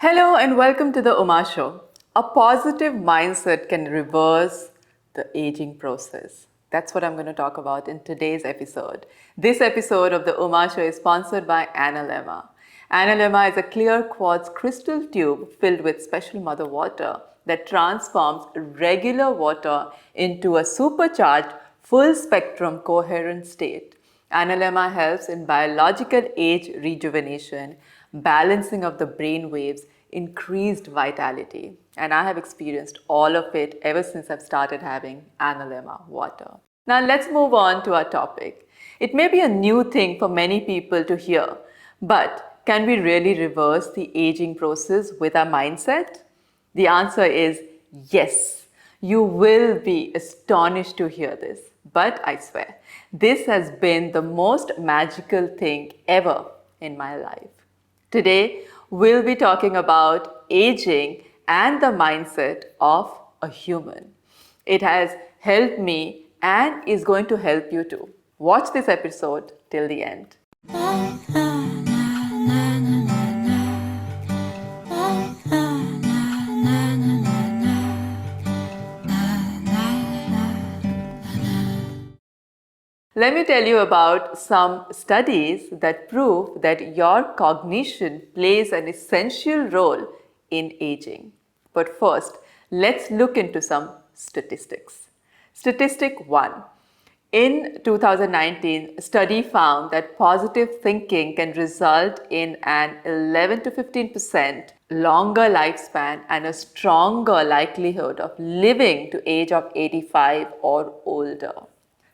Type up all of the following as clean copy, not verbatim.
Hello and welcome to the Uma Show. A positive mindset can reverse the aging process. That's what I'm going to talk about in today's episode. This episode of the Uma Show is sponsored by Analemma. Analemma is a clear quartz crystal tube filled with special mother water that transforms regular water into a supercharged, full spectrum coherent state. Analemma helps in biological age rejuvenation, balancing of the brain waves, increased vitality. And I have experienced all of it ever since I've started having Analemma water. Now let's move on to our topic. It may be a new thing for many people to hear, but can we really reverse the aging process with our mindset? The answer is yes. You will be astonished to hear this, but I swear, this has been the most magical thing ever in my life. Today, we'll be talking about aging and the mindset of a human. It has helped me and is going to help you too. Watch this episode till the end. Let me tell you about some studies that prove that your cognition plays an essential role in aging. But first, let's look into some statistics. Statistic 1. In 2019, a study found that positive thinking can result in an 11 to 15% longer lifespan and a stronger likelihood of living to age of 85 or older.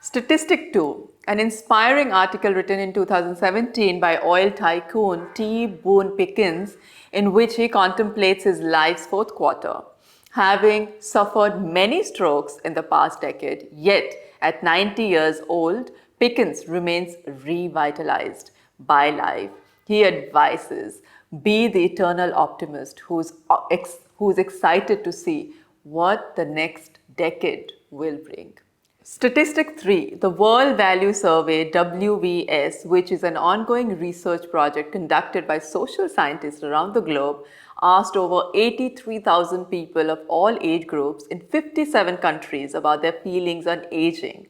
Statistic 2. An inspiring article written in 2017 by oil tycoon T. Boone Pickens, in which he contemplates his life's fourth quarter. Having suffered many strokes in the past decade, yet at 90 years old, Pickens remains revitalized by life. He advises, be the eternal optimist who's excited to see what the next decade will bring. Statistic 3. The World Value Survey WVS, which is an ongoing research project conducted by social scientists around the globe, asked over 83,000 people of all age groups in 57 countries about their feelings on aging.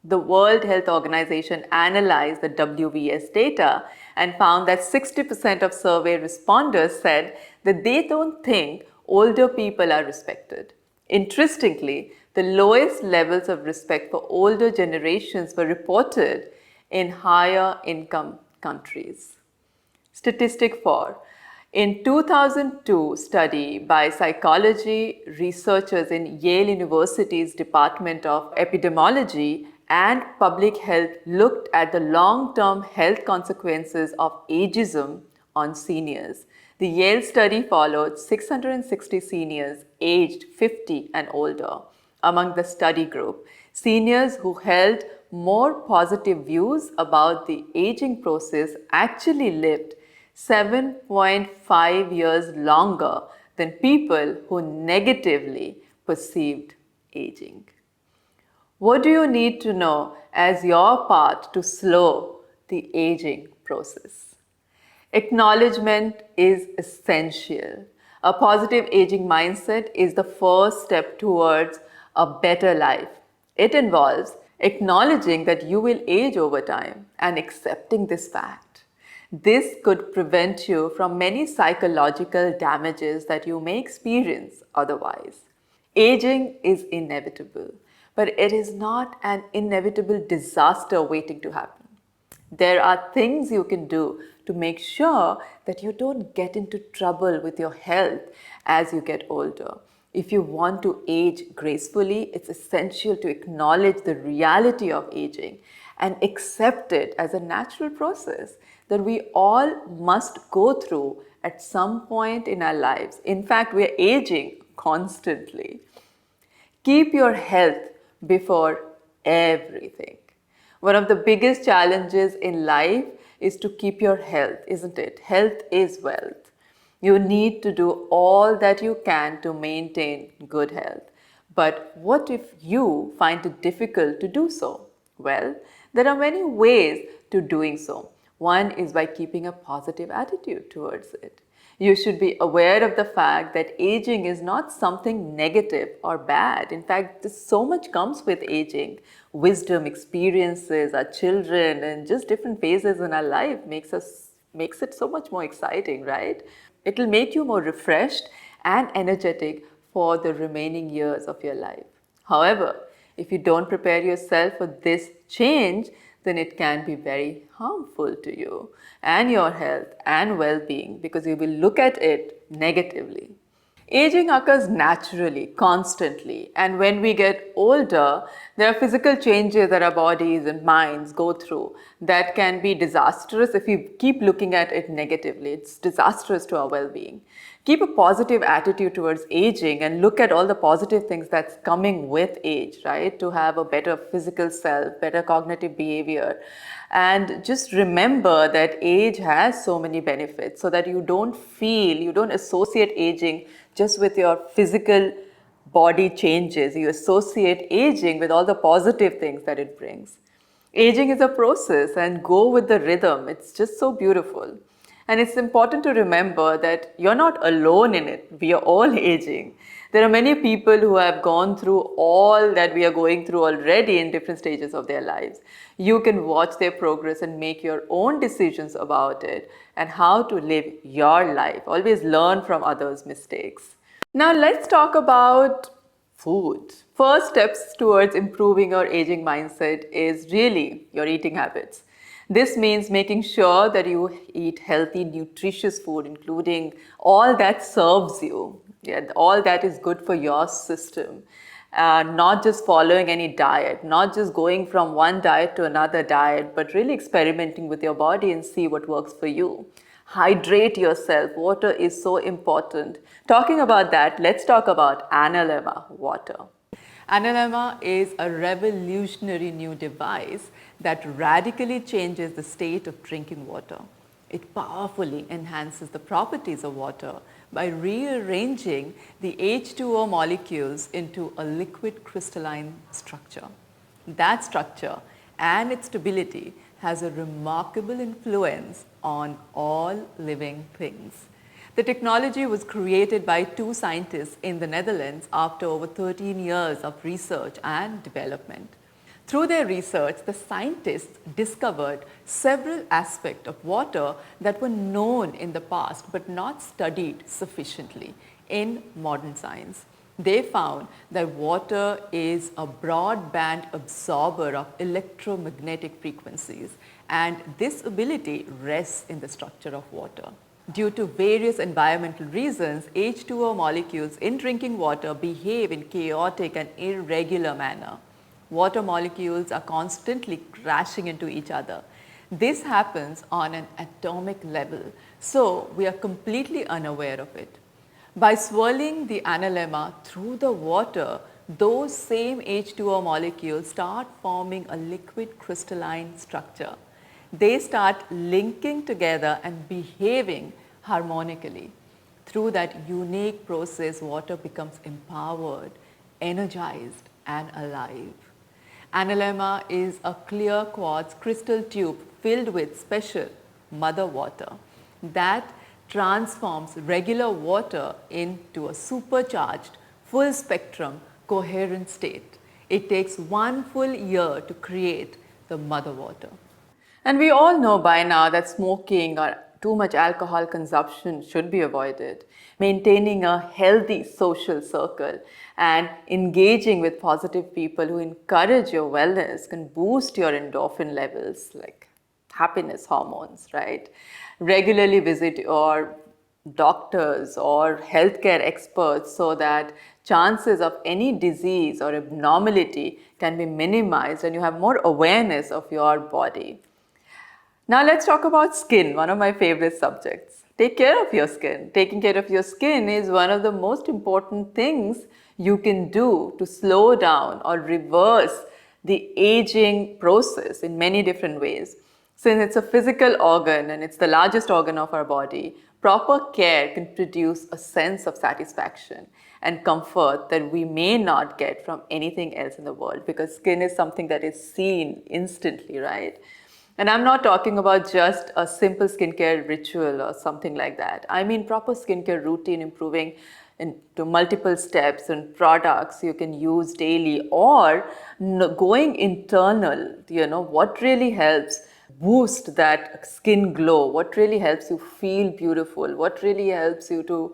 The World Health Organization analyzed the WVS data and found that 60% of survey responders said that they don't think older people are respected. Interestingly, the lowest levels of respect for older generations were reported in higher income countries. Statistic 4. In 2002 study by psychology researchers in Yale University's Department of Epidemiology and Public Health looked at the long-term health consequences of ageism on seniors. The Yale study followed 660 seniors aged 50 and older. Among the study group, seniors who held more positive views about the aging process actually lived 7.5 years longer than people who negatively perceived aging. What do you need to know as your part to slow the aging process? Acknowledgement is essential. A positive aging mindset is the first step towards a better life. It involves acknowledging that you will age over time and accepting this fact. This could prevent you from many psychological damages that you may experience otherwise. Aging is inevitable, but it is not an inevitable disaster waiting to happen. There are things you can do to make sure that you don't get into trouble with your health as you get older. If you want to age gracefully, it's essential to acknowledge the reality of aging and accept it as a natural process that we all must go through at some point in our lives. In fact, we are aging constantly. Keep your health before everything. One of the biggest challenges in life is to keep your health, isn't it? Health is wealth. You need to do all that you can to maintain good health. But what if you find it difficult to do so? Well, there are many ways to doing so. One is by keeping a positive attitude towards it. You should be aware of the fact that aging is not something negative or bad. In fact, so much comes with aging. Wisdom, experiences, our children, and just different phases in our life makes it so much more exciting, right? It'll make you more refreshed and energetic for the remaining years of your life. However, if you don't prepare yourself for this change, then it can be very harmful to you and your health and well-being because you will look at it negatively. Aging occurs naturally, constantly, and when we get older, there are physical changes that our bodies and minds go through that can be disastrous if we keep looking at it negatively. It's disastrous to our well-being. Keep a positive attitude towards aging and look at all the positive things that's coming with age, right? To have a better physical self, better cognitive behavior. And just remember that age has so many benefits so that you don't associate aging just with your physical body changes. You associate aging with all the positive things that it brings. Aging is a process and go with the rhythm. It's just so beautiful. And it's important to remember that you're not alone in it. We are all aging. There are many people who have gone through all that we are going through already in different stages of their lives. You can watch their progress and make your own decisions about it and how to live your life. Always learn from others' mistakes. Now let's talk about food. First steps towards improving your aging mindset is really your eating habits. This means making sure that you eat healthy, nutritious food, including all that serves you, all that is good for your system. Not just following any diet, not just going from one diet to another diet, but really experimenting with your body and see what works for you. Hydrate yourself. Water is so important. Talking about that, let's talk about anan water. anan is a revolutionary new device that radically changes the state of drinking water. It powerfully enhances the properties of water by rearranging the H2O molecules into a liquid crystalline structure. That structure and its stability has a remarkable influence on all living things. The technology was created by two scientists in the Netherlands after over 13 years of research and development. Through their research, the scientists discovered several aspects of water that were known in the past but not studied sufficiently in modern science. They found that water is a broadband absorber of electromagnetic frequencies, and this ability rests in the structure of water. Due to various environmental reasons, H2O molecules in drinking water behave in chaotic and irregular manner. Water molecules are constantly crashing into each other. This happens on an atomic level, so we are completely unaware of it. By swirling the anan through the water, those same H2O molecules start forming a liquid crystalline structure. They start linking together and behaving harmonically. Through that unique process, water becomes empowered, energized, and alive. anan is a clear quartz crystal tube filled with special mother water that transforms regular water into a supercharged, full spectrum, coherent state. It takes 1 full year to create the mother water. And we all know by now that smoking or too much alcohol consumption should be avoided. Maintaining a healthy social circle and engaging with positive people who encourage your wellness can boost your endorphin levels, like happiness hormones, right? Regularly visit your doctors or healthcare experts so that chances of any disease or abnormality can be minimized and you have more awareness of your body. Now let's talk about skin, one of my favorite subjects. Take care of your skin. Taking care of your skin is one of the most important things you can do to slow down or reverse the aging process in many different ways. Since it's a physical organ and it's the largest organ of our body, proper care can produce a sense of satisfaction and comfort that we may not get from anything else in the world because skin is something that is seen instantly, right? And I'm not talking about just a simple skincare ritual or something like that. I mean proper skincare routine, improving into multiple steps and products you can use daily, or going internal, what really helps boost that skin glow, what really helps you feel beautiful, what really helps you to,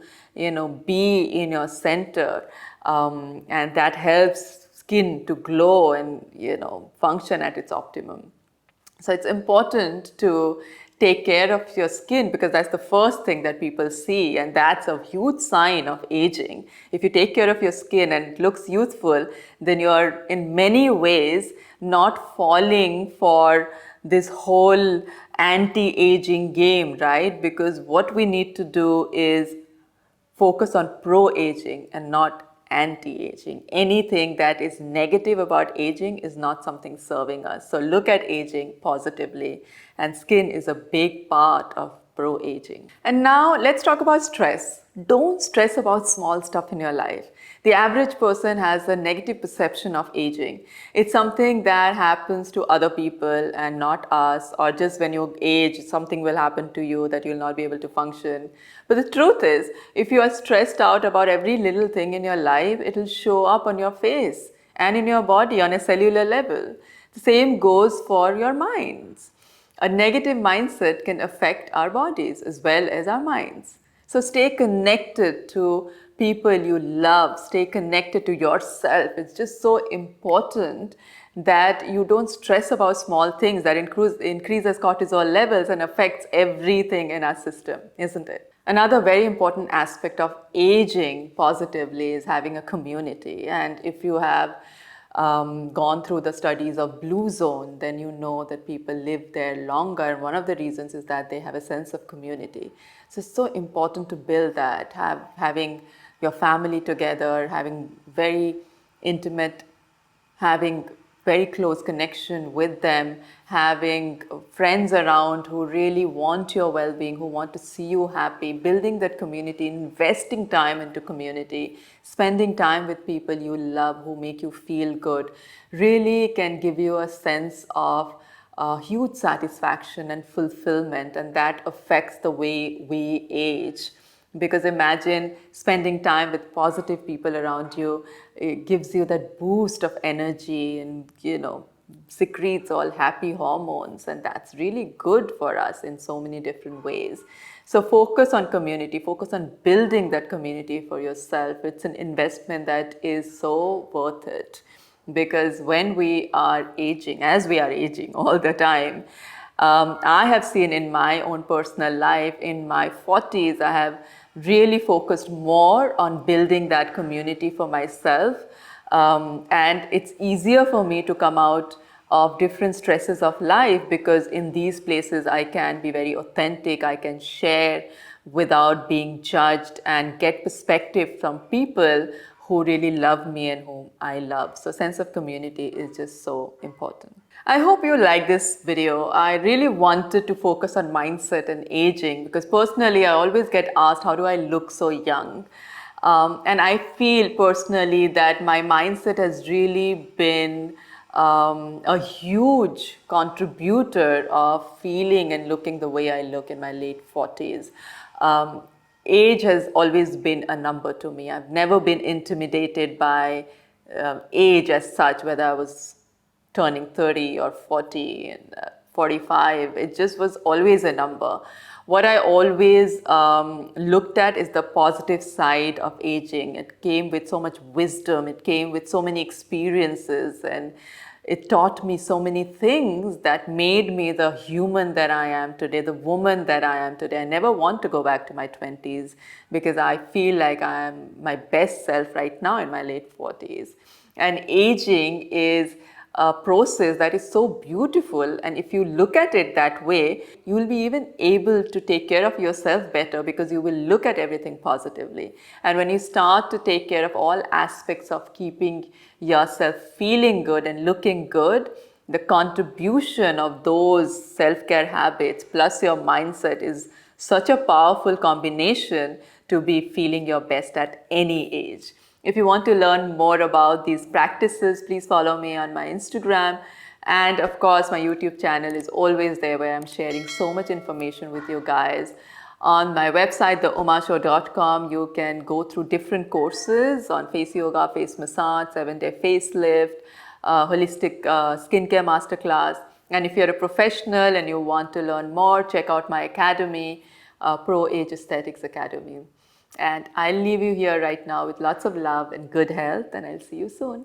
be in your center. And that helps skin to glow and, function at its optimum. So it's important to take care of your skin, because that's the first thing that people see, and that's a huge sign of aging. If you take care of your skin and it looks youthful, then you're in many ways not falling for this whole anti-aging game, right? Because what we need to do is focus on pro-aging and not anti-aging. Anything that is negative about aging is not something serving us. So look at aging positively, and skin is a big part of pro-aging. And now let's talk about stress. Don't stress about small stuff in your life. The average person has a negative perception of aging. It's something that happens to other people and not us, or just when you age, something will happen to you that you'll not be able to function. But the truth is, if you are stressed out about every little thing in your life, it'll show up on your face and in your body on a cellular level. The same goes for your minds. A negative mindset can affect our bodies as well as our minds. So stay connected to people you love, stay connected to yourself. It's just so important that you don't stress about small things that increases cortisol levels and affects everything in our system, isn't it? Another very important aspect of aging positively is having a community. And if you have gone through the studies of blue zone, then you know that people live there longer. And one of the reasons is that they have a sense of community. So it's so important to build that, having your family together, having very intimate, having very close connection with them, having friends around who really want your well-being, who want to see you happy, building that community, investing time into community, spending time with people you love who make you feel good, really can give you a sense of huge satisfaction and fulfillment, and that affects the way we age. Because imagine spending time with positive people around you, it gives you that boost of energy and, secretes all happy hormones. And that's really good for us in so many different ways. So focus on community, focus on building that community for yourself. It's an investment that is so worth it. Because when we are aging, as we are aging all the time, I have seen in my own personal life, in my 40s, I have really focused more on building that community for myself. And it's easier for me to come out of different stresses of life, because in these places I can be very authentic, I can share without being judged and get perspective from people who really love me and whom I love. So sense of community is just so important. I hope you like this video. I really wanted to focus on mindset and aging, because personally I always get asked, how do I look so young? And I feel personally that my mindset has really been a huge contributor of feeling and looking the way I look in my late 40s. Age has always been a number to me. I've never been intimidated by age as such, whether I was turning 30 or 40 and 45. It just was always a number. What I always looked at is the positive side of aging. It came with so much wisdom. It came with so many experiences, and it taught me so many things that made me the human that I am today, the woman that I am today. I never want to go back to my 20s, because I feel like I am my best self right now in my late 40s. And aging is a process that is so beautiful, and if you look at it that way, you will be even able to take care of yourself better, because you will look at everything positively. And when you start to take care of all aspects of keeping yourself feeling good and looking good, the contribution of those self-care habits plus your mindset is such a powerful combination to be feeling your best at any age. If you want to learn more about these practices, please follow me on my Instagram And of course, my YouTube channel is always there where I'm sharing so much information with you guys. On my website, theumashow.com, you can go through different courses on face yoga, face massage, 7-day facelift, holistic skincare masterclass. And if you're a professional and you want to learn more, check out my academy, Pro Age Aesthetics Academy. And I'll leave you here right now with lots of love and good health, and I'll see you soon.